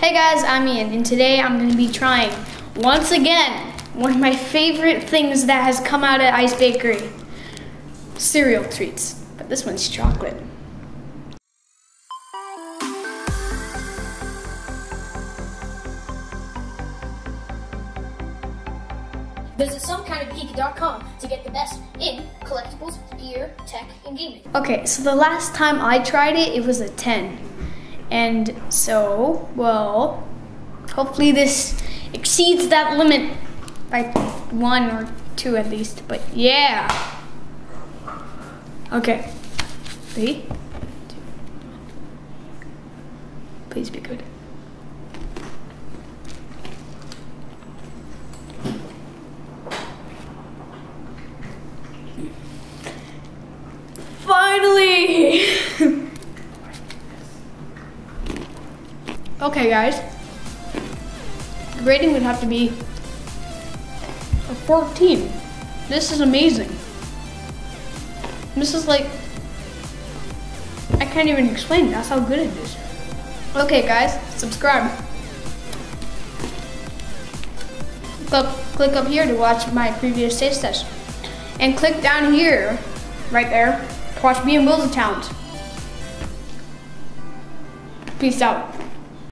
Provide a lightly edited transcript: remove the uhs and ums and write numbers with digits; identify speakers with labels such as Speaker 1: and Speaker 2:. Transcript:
Speaker 1: Hey guys, I'm Ian, and today I'm going to be trying, once again, one of my favorite things that has come out at Ice Bakery. Cereal treats, but this one's chocolate.
Speaker 2: Visit somekindofgeek.com to get the best in collectibles, gear, tech, and gaming.
Speaker 1: Okay, so the last time I tried it, it was a 10. And so, well, hopefully this exceeds that limit by 1 or 2 at least, but yeah. Okay, 3, 2, please be good. Finally! Okay guys, the rating would have to be a 14. This is amazing. This is like, I can't even explain it. That's how good it is. Okay guys, subscribe. Click up here to watch my previous taste test. And click down here, right there, to watch me and Will's account. Peace out.